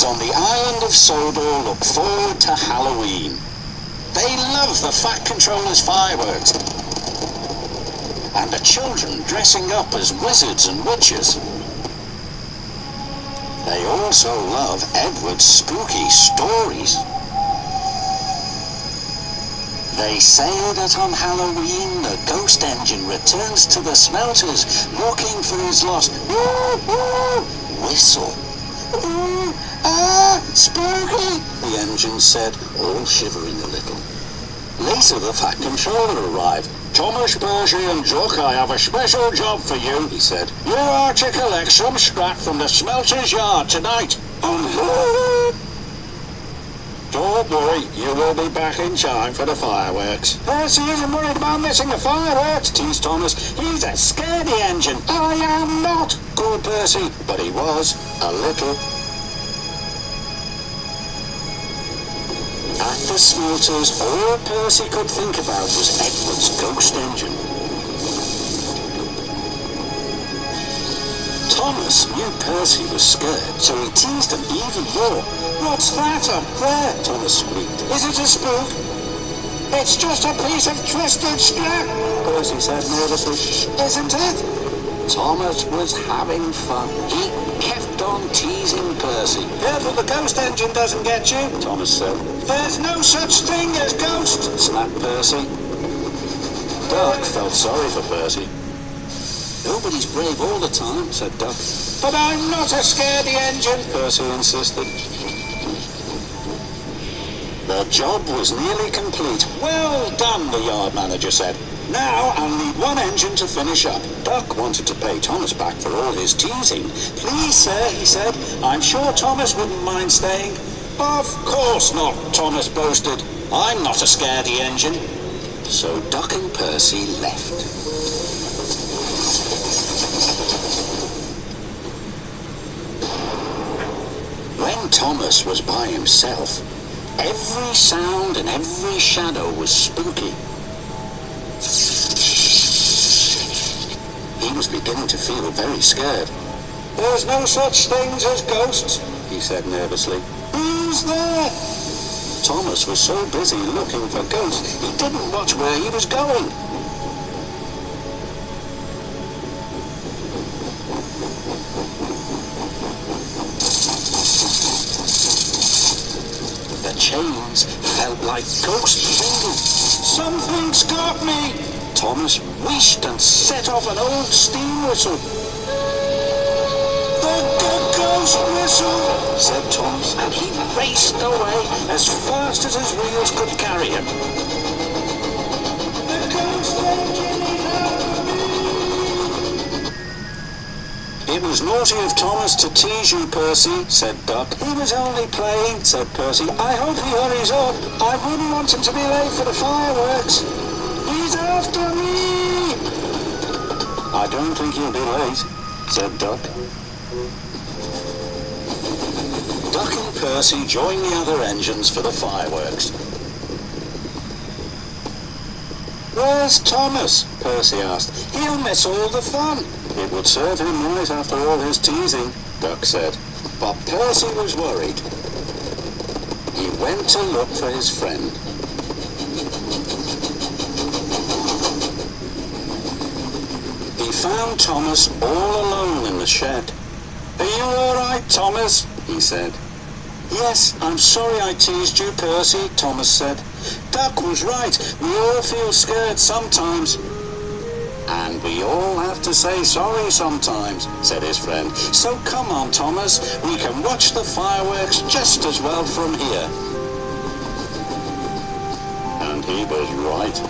kids on the island of Sodor look forward to Halloween. They love the Fat Controller's fireworks and the children dressing up as wizards and witches. They also love Edward's spooky stories. They say that on Halloween the ghost engine returns to the smelters looking for his lost whistle. Spooky, the engine said, all shivering a little. Later the Fat Controller arrived. Thomas, Percy and Duck, I have a special job for you, he said. You are to collect some scrap from the smelter's yard tonight. Don't worry, you will be back in time for the fireworks. Percy isn't worried about missing the fireworks, teased Thomas. He's a scaredy engine. I am not, called Percy, but he was, a little. At the smelters, all Percy could think about was Edward's ghost engine. Thomas knew Percy was scared, so he teased him even more. What's that up there? Thomas squeaked. Is it a spook? It's just a piece of twisted scrap, Percy said nervously. Isn't it? Thomas was having fun. He kept on teasing Percy. Careful the ghost engine doesn't get you, Thomas said. There's no such thing as ghosts, snapped Percy. Duck felt sorry for Percy. Nobody's brave all the time, said Duck. But I'm not a scaredy engine, Percy insisted. The job was nearly complete. Well done, the yard manager said. Now I'll need one engine to finish up. Duck wanted to pay Thomas back for all his teasing. Please, sir, he said. I'm sure Thomas wouldn't mind staying. Of course not, Thomas boasted. I'm not a scaredy engine. So Duck and Percy left. When Thomas was by himself, every sound and every shadow was spooky. He was beginning to feel very scared. There's no such things as ghosts, he said nervously. Who's there? Thomas was so busy looking for ghosts, he didn't watch where he was going. The chains felt like ghost fingers. Something's got me! Thomas whished and set off an old steam whistle. The ghost whistle, said Thomas, and he raced away as fast as his wheels could carry him. The ghost engine is after me! It was naughty of Thomas to tease you, Percy, said Duck. He was only playing, said Percy. I hope he hurries up. I wouldn't want him to be late for the fireworks. He's after me! I don't think he'll be late, said Duck. Duck and Percy joined the other engines for the fireworks. Where's Thomas? Percy asked. He'll miss all the fun. It would serve him right after all his teasing, Duck said. But Percy was worried. He went to look for his friend. He found Thomas all alone in the shed. Are you all right, Thomas? He said. Yes, I'm sorry I teased you, Percy, Thomas said. Duck was right. We all feel scared sometimes. And we all have to say sorry sometimes, said his friend. So come on, Thomas. We can watch the fireworks just as well from here. And he was right.